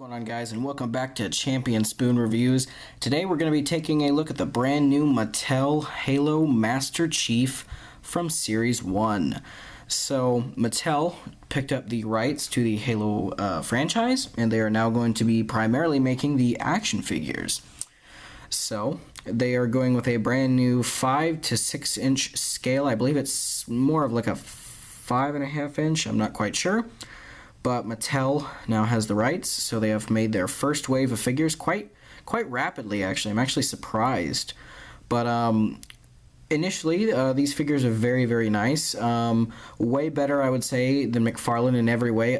What's going on, guys, and welcome back to Champion Spoon Reviews. Today we're going to be taking a look at the brand new Mattel Halo Master Chief from Series 1. So Mattel picked up the rights to the Halo franchise, and they are now going to be primarily making the action figures. So they are going with a brand new 5 to 6 inch scale. I believe it's more of like a 5.5 inch, I'm not quite sure. But Mattel now has the rights, so they have made their first wave of figures quite rapidly, actually. I'm actually surprised. But initially, these figures are very, very nice. Way better, I would say, than McFarlane in every way,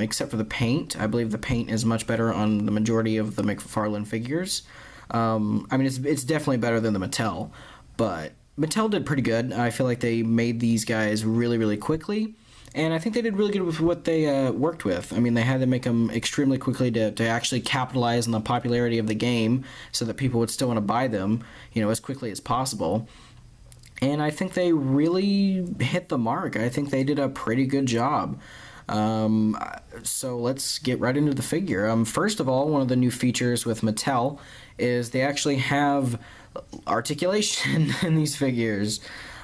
except for the paint. I believe the paint is much better on the majority of the McFarlane figures. I mean, it's definitely better than the Mattel, but Mattel did pretty good. I feel like they made these guys really, really quickly. And I think they did really good with what they worked with. I mean, they had to make them extremely quickly to actually capitalize on the popularity of the game so that people would still want to buy them, as quickly as possible. And I think they really hit the mark. I think they did a pretty good job. So let's get right into the figure. First of all, one of the new features with Mattel is they actually have articulation in these figures.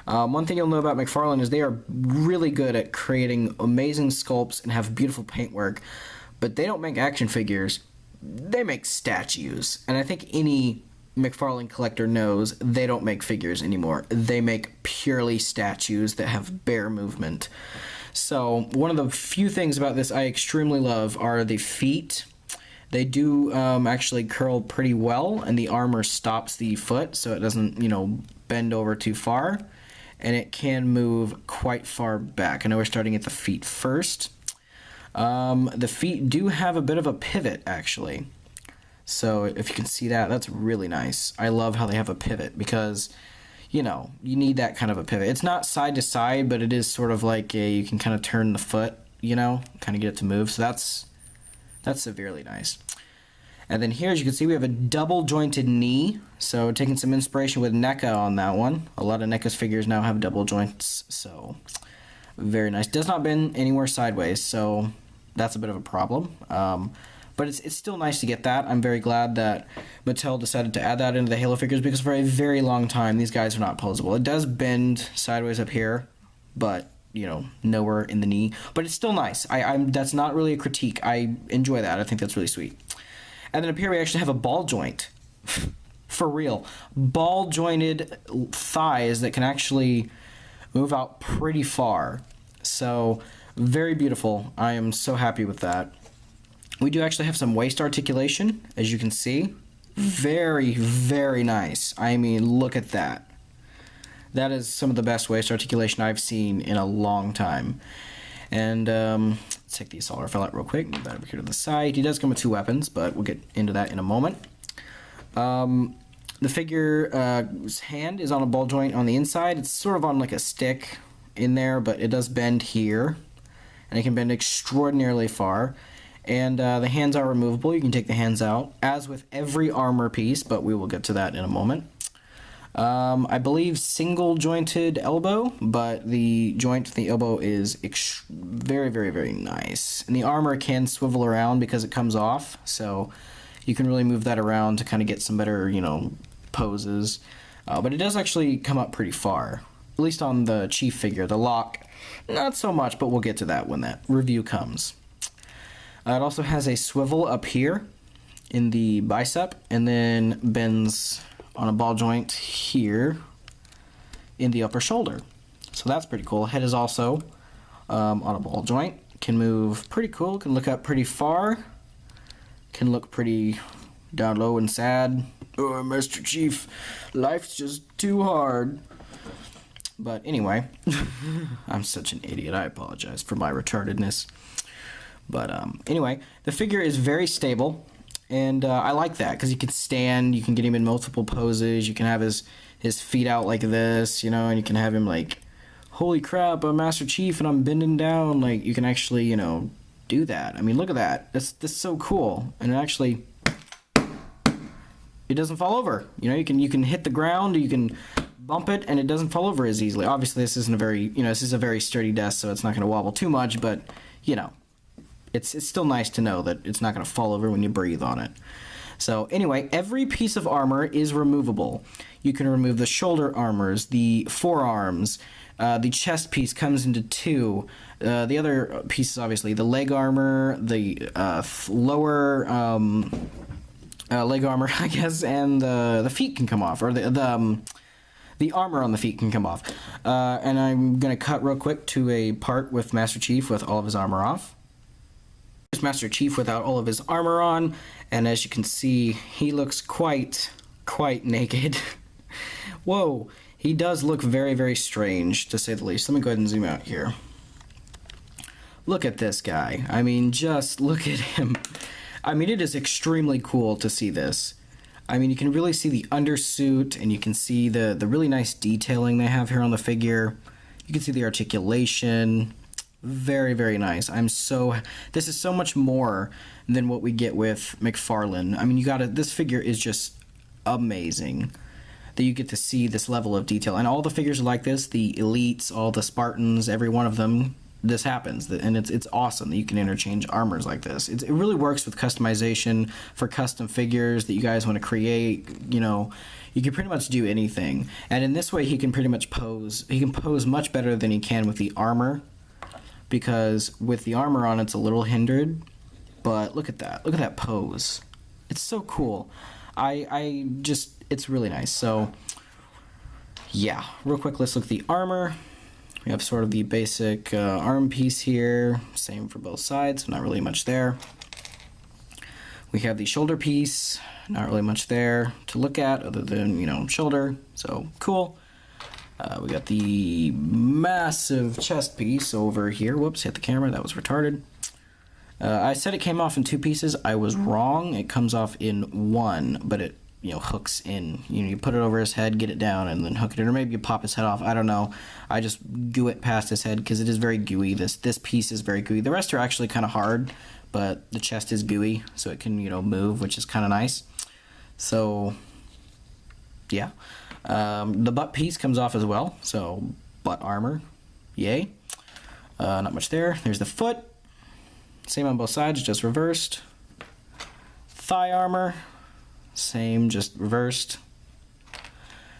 One thing you'll know about McFarlane is they are really good at creating amazing sculpts and have beautiful paintwork, but they don't make action figures. They make statues. And I think any McFarlane collector knows they don't make figures anymore. They make purely statues that have bare movement. So one of the few things about this I extremely love are the feet. They do actually curl pretty well, and the armor stops the foot so it doesn't, bend over too far. And it can move quite far back. I know we're starting at the feet first. The feet do have a bit of a pivot, actually. So if you can see that, that's really nice. I love how they have a pivot because, you need that kind of a pivot. It's not side to side, but it is sort of like you can kind of turn the foot, kind of get it to move. So that's severely nice. And then here, as you can see, we have a double jointed knee. So taking some inspiration with NECA on that one. A lot of NECA's figures now have double joints, so very nice. Does not bend anywhere sideways, so that's a bit of a problem. But it's still nice to get that. I'm very glad that Mattel decided to add that into the Halo figures because for a very long time, these guys are not posable. It does bend sideways up here, but nowhere in the knee. But it's still nice. That's not really a critique. I enjoy that. I think that's really sweet. And then up here we actually have a ball joint. For real. Ball jointed thighs that can actually move out pretty far. So, very beautiful. I am so happy with that. We do actually have some waist articulation, as you can see. Very, very nice. I mean, look at that. That is some of the best waist articulation I've seen in a long time. And let's take the assault rifle out real quick. Move that over here to the side. He does come with 2 weapons, but we'll get into that in a moment. The figure's hand is on a ball joint on the inside. It's sort of on like a stick in there, but it does bend here. And it can bend extraordinarily far. And the hands are removable. You can take the hands out, as with every armor piece, but we will get to that in a moment. I believe single jointed elbow, but the joint to the elbow is very, very, very nice. And the armor can swivel around because it comes off, so you can really move that around to kind of get some better, poses. But it does actually come up pretty far, at least on the Chief figure. The lock, not so much, but we'll get to that when that review comes. It also has a swivel up here in the bicep, and then bends on a ball joint here in the upper shoulder. So that's pretty cool. Head is also on a ball joint. Can move pretty cool. Can look up pretty far. Can look pretty down low and sad. Oh, Master Chief, life's just too hard. But anyway, I'm such an idiot. I apologize for my retardedness. But anyway, the figure is very stable. And I like that because you can stand, you can get him in multiple poses, you can have his feet out like this, and you can have him like, holy crap, I'm Master Chief and I'm bending down. Like, you can actually, do that. I mean, look at that. That's so cool. And it doesn't fall over. You can hit the ground, you can bump it, and it doesn't fall over as easily. Obviously, this isn't this is a very sturdy desk, so it's not going to wobble too much, but, it's still nice to know that it's not going to fall over when you breathe on it. So anyway, every piece of armor is removable. You can remove the shoulder armors, the forearms, the chest piece comes into two. The other pieces, obviously, the leg armor, the lower leg armor, I guess, and the feet can come off, or the armor on the feet can come off. And I'm going to cut real quick to a part with Master Chief with all of his armor off. Here's Master Chief without all of his armor on, and as you can see, he looks quite naked. Whoa, he does look very, very strange, to say the least. Let me go ahead and zoom out here. Look at this guy. I mean, just look at him. I mean, it is extremely cool to see this. I mean, you can really see the undersuit, and you can see the really nice detailing they have here on the figure. You can see the articulation. Very, very nice. This is so much more than what we get with McFarlane. I mean, this figure is just amazing that you get to see this level of detail. And all the figures are like this, the elites, all the Spartans, every one of them, this happens. And it's awesome that you can interchange armors like this. It really works with customization for custom figures that you guys want to create. You know, you can pretty much do anything. And in this way, he can pretty much pose. He can pose much better than he can with the armor, because with the armor on, it's a little hindered. But look at that. Look at that pose. It's so cool. It's really nice. So, yeah. Real quick, let's look at the armor. We have sort of the basic arm piece here. Same for both sides, not really much there. We have the shoulder piece. Not really much there to look at other than, you know, shoulder. So, cool. We got the massive chest piece over here. Whoops, hit the camera. That was retarded. I said it came off in two pieces. I was wrong. It comes off in one, but it, you know, hooks in. You know, you put it over his head, get it down, and then hook it in. Or maybe you pop his head off. I don't know. I just goo it past his head because it is very gooey. This piece is very gooey. The rest are actually kind of hard, but the chest is gooey, so it can, you know, move, which is kind of nice. So, yeah. The butt piece comes off as well, so butt armor, yay. Not much there. There's the foot, same on both sides, just reversed. Thigh armor, same, just reversed.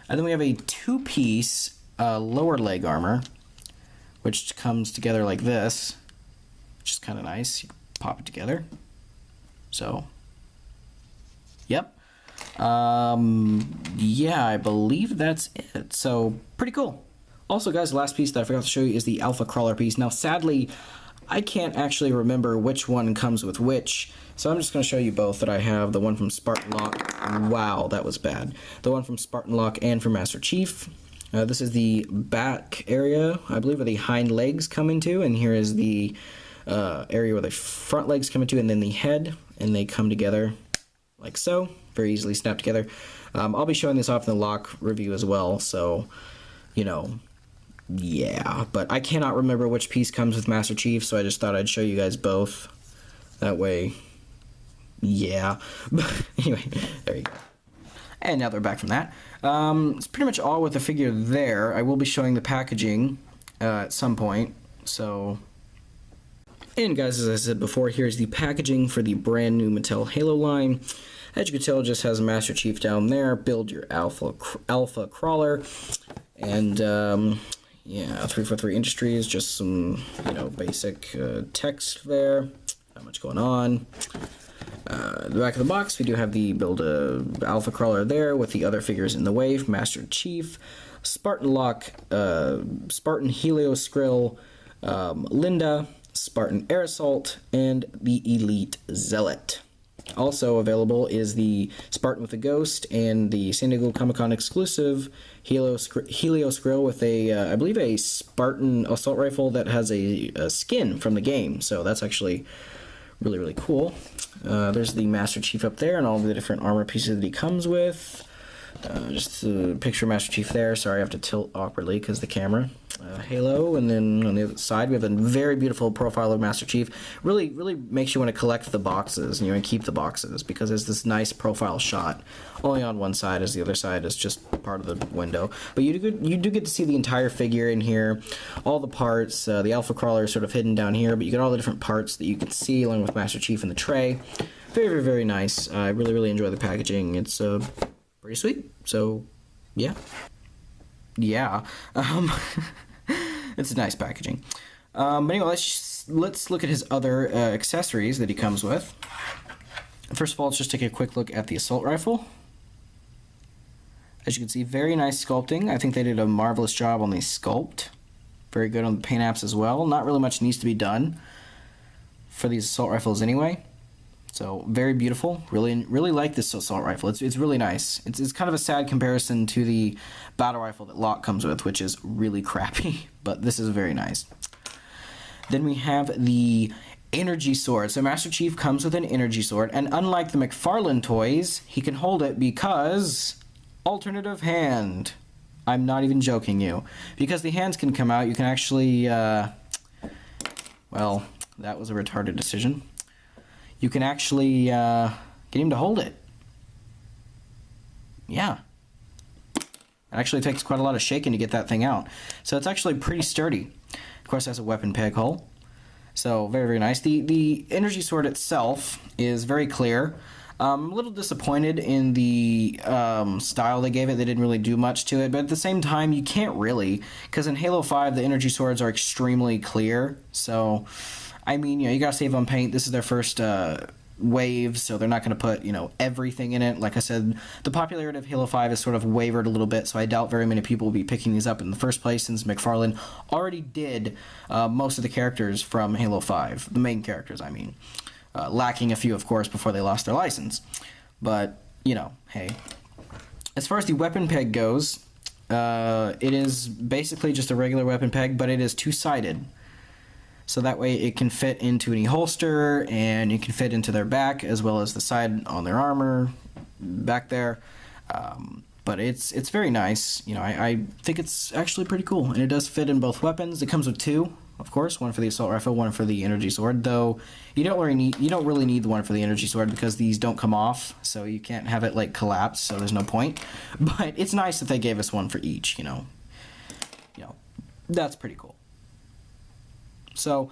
And then we have a two-piece lower leg armor, which comes together like this, which is kind of nice. You pop it together. So, yep. Yeah, I believe that's it. So, pretty cool. Also, guys, the last piece that I forgot to show you is the Alpha Crawler piece. Now, sadly, I can't actually remember which one comes with which, so I'm just going to show you both that I have. The one from Spartan Lock. Wow, that was bad. The one from Spartan Lock and from Master Chief. This is the back area, I believe, where the hind legs come into, and here is the area where the front legs come into, and then the head, and they come together like so. Very easily snap together. I'll be showing this off in the lock review as well, so, you know, yeah. But I cannot remember which piece comes with Master Chief, so I just thought I'd show you guys both. That way, yeah. Anyway, there you go. And now they're back from that. It's pretty much all with the figure there. I will be showing the packaging at some point, so... And guys, as I said before, here's the packaging for the brand new Mattel Halo line. As you can tell, it just has a Master Chief down there. Build your Alpha Crawler. And, yeah, 343 Industries, just some, you know, basic text there. Not much going on. The back of the box, we do have the Build a Alpha Crawler there with the other figures in the way. Master Chief, Spartan Lock, Spartan Helio Skrill, Linda, Spartan Air Assault, and the Elite Zealot. Also available is the Spartan with a Ghost and the San Diego Comic-Con exclusive Helio Skrill with a, I believe, a Spartan assault rifle that has a skin from the game. So that's actually really, really cool. There's the Master Chief up there and all the different armor pieces that he comes with. Just a picture of Master Chief there. Sorry, I have to tilt awkwardly because the camera. Halo, and then on the other side we have a very beautiful profile of Master Chief. Really makes you want to collect the boxes, and you want to keep the boxes because there's this nice profile shot. Only on one side, as the other side is just part of the window. But you do get to see the entire figure in here, all the parts. The Alpha Crawler is sort of hidden down here, but you get all the different parts that you can see along with Master Chief in the tray. Very nice. I really enjoy the packaging. It's pretty sweet. So yeah. It's nice packaging. But anyway, let's look at his other accessories that he comes with. First of all, let's just take a quick look at the assault rifle. As you can see, very nice sculpting. I think they did a marvelous job on the sculpt. Very good on the paint apps as well. Not really much needs to be done for these assault rifles anyway. So very beautiful. Really like this assault rifle. It's really nice. It's kind of a sad comparison to the battle rifle that Locke comes with, which is really crappy. But this is very nice. Then we have the energy sword. So Master Chief comes with an energy sword, and unlike the McFarlane toys, he can hold it because alternative hand. I'm not even joking you. Because the hands can come out, you can actually well, that was a retarded decision. You can actually get him to hold it. Yeah. It actually takes quite a lot of shaking to get that thing out. So it's actually pretty sturdy. Of course, it has a weapon peg hole. So very nice. The energy sword itself is very clear. I'm a little disappointed in the style they gave it. They didn't really do much to it, but at the same time, you can't really, because in Halo 5, the energy swords are extremely clear. So, I mean, you gotta save on paint. This is their first wave, so they're not gonna put, everything in it. Like I said, the popularity of Halo 5 has sort of wavered a little bit, so I doubt very many people will be picking these up in the first place, since McFarlane already did most of the characters from Halo 5, the main characters, I mean. Lacking a few, of course, before they lost their license. But, hey. As far as the weapon peg goes, it is basically just a regular weapon peg, but it is two-sided. So that way it can fit into any holster, and it can fit into their back, as well as the side on their armor, back there. But it's very nice. I think it's actually pretty cool, and it does fit in both weapons. It comes with two, of course, one for the assault rifle, one for the energy sword. Though you don't really need the one for the energy sword because these don't come off, so you can't have it like collapse. So there's no point. But it's nice that they gave us one for each. That's pretty cool. So.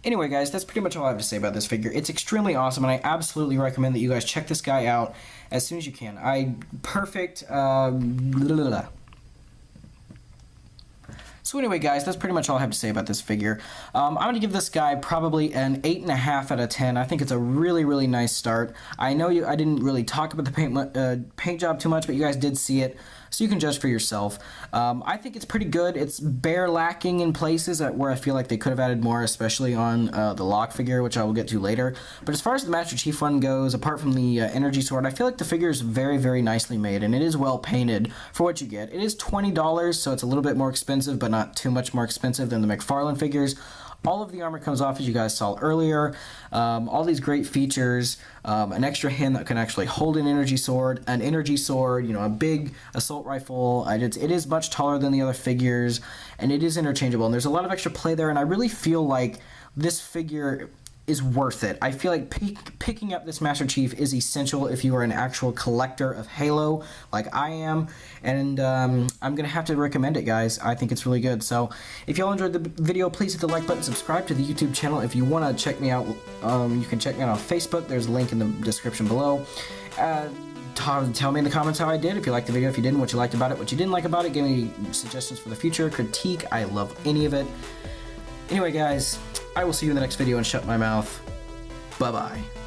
Anyway, guys, that's pretty much all I have to say about this figure. It's extremely awesome, and I absolutely recommend that you guys check this guy out as soon as you can. So anyway, guys, that's pretty much all I have to say about this figure. I'm going to give this guy probably an 8.5 out of 10. I think it's a really nice start. I know I didn't really talk about the paint job too much, but you guys did see it, so you can judge for yourself. I think it's pretty good. It's bare lacking in places where I feel like they could have added more, especially on the Locke figure, which I will get to later. But as far as the Master Chief one goes, apart from the energy sword, I feel like the figure is very nicely made, and it is well painted for what you get. It is $20, so it's a little bit more expensive, but not too much more expensive than the McFarlane figures. All of the armor comes off, as you guys saw earlier. All these great features, an extra hand that can actually hold an energy sword, a big assault rifle. It is much taller than the other figures, and it is interchangeable. And there's a lot of extra play there, and I really feel like this figure is worth it. I feel like picking up this Master Chief is essential if you are an actual collector of Halo, like I am, and I'm going to have to recommend it, guys. I think it's really good. So if y'all enjoyed the video, please hit the like button, subscribe to the YouTube channel. If you want to check me out, you can check me out on Facebook. There's a link in the description below. Tell me in the comments how I did, if you liked the video, if you didn't, what you liked about it, what you didn't like about it. Give me suggestions for the future, critique. I love any of it. Anyway, guys, I will see you in the next video and shut my mouth. Bye-bye.